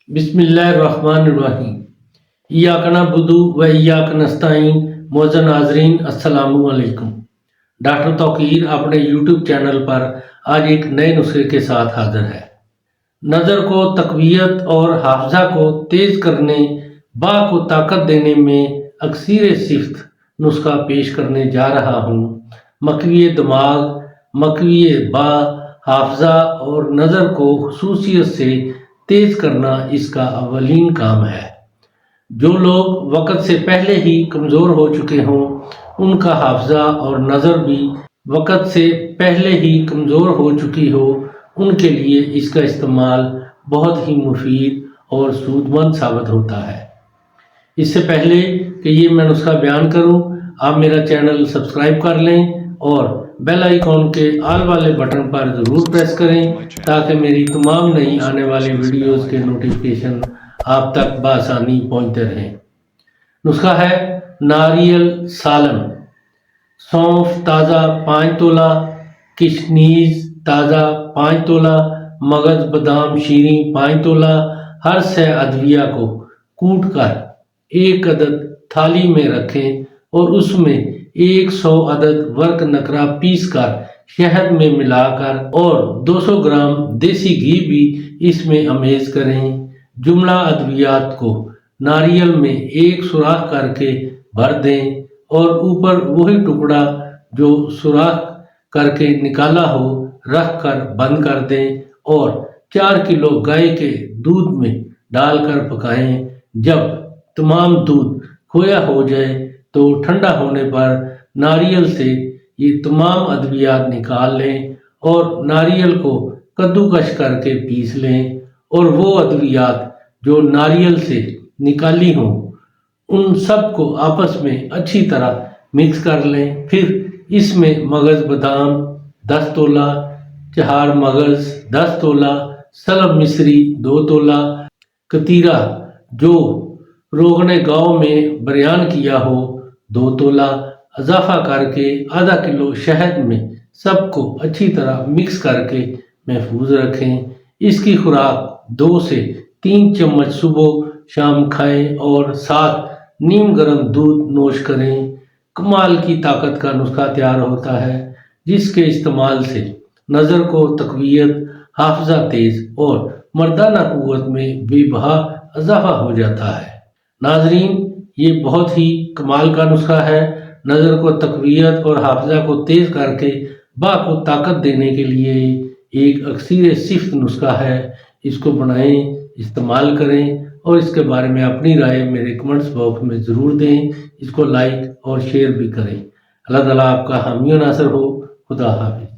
बिस्मिल्लाहिर्रहमानिर्रहीम। इय्याक नअबुदु व इय्याक नस्तईन। मोअज़्ज़ज़ नाज़रीन, अस्सलामु अलैकुम। डॉक्टर तौकीर अपने यूट्यूब चैनल पर आज एक नए नुस्खे के साथ हाजिर है। नज़र को तक़वियत और हाफ़ज़ा को तेज़ करने, बा को ताकत देने में अक्सीर सिफ्त नुस्खा पेश करने जा रहा हूँ। मकवी दिमाग, मकवी बा, हाफ़ज़ा और नज़र को खुसूसियत से तेज़ करना इसका अवलीन काम है। जो लोग वक़्त से पहले ही कमज़ोर हो चुके हों, उनका हाफ़ज़ा और नज़र भी वक़्त से पहले ही कमज़ोर हो चुकी हो, उनके लिए इसका इस्तेमाल बहुत ही मुफीद और सूदमंद साबित होता है। इससे पहले कि ये मैं नुस्खा बयान करूं, आप मेरा चैनल सब्सक्राइब कर लें और बेल आइकॉन के ऑल वाले बटन पर ज़रूर प्रेस करें ताकि मेरी तमाम नई आने वाली वीडियोस के नोटिफिकेशन आप तक बआसानी पहुंचते रहें। नुस्खा है नारियल सालन। सौंफ ताज़ा 5 तोला, किशनीज ताज़ा 5 तोला, मगज़ बादाम शीरी 5 तोला। हर से अदविया को कूट कर एक अदद थाली में रखें और उसमें 100 अदद वर्क नकरा पीस कर शहद में मिलाकर और 200 ग्राम देसी घी भी इसमें अमेज करें। जुमला अद्वियात को नारियल में एक सुराख करके भर दें और ऊपर वही टुकड़ा जो सुराख करके निकाला हो रख कर बंद कर दें और 4 किलो गाय के दूध में डालकर पकाएं। जब तमाम दूध खोया हो जाए तो ठंडा होने पर नारियल से ये तमाम अद्वियात निकाल लें और नारियल को कद्दूकश करके पीस लें और वो अद्वियात जो नारियल से निकाली हों उन सब को आपस में अच्छी तरह मिक्स कर लें। फिर इसमें मगज़ बादाम 10 तोला, चहार मगज़ 10 तोला, सलब मिस्री 2 तोला, कतीरा जो रोगने गाँव में बरियान किया हो 2 तोला इजाफा करके आधा किलो शहद में सबको अच्छी तरह मिक्स करके महफूज रखें। इसकी खुराक 2 से 3 चम्मच सुबह शाम खाएं और साथ नीम गर्म दूध नोश करें। कमाल की ताकत का नुस्खा तैयार होता है जिसके इस्तेमाल से नज़र को तक़वियत, हाफ़ज़ा तेज़ और मर्दाना क़ुव्वत में बेबहा इजाफा हो जाता है। नाज़रीन, ये बहुत ही कमाल का नुस्खा है। नज़र को तक़वियत और हाफ़ज़ा को तेज़ करके बा को ताकत देने के लिए एक अक्सीर सिफ्त नुस्खा है। इसको बनाएं, इस्तेमाल करें और इसके बारे में अपनी राय मेरे कमेंट्स बॉक्स में ज़रूर दें। इसको लाइक और शेयर भी करें। अल्लाह ताला आपका हामी और नासर हो। खुदा हाफ़िज़।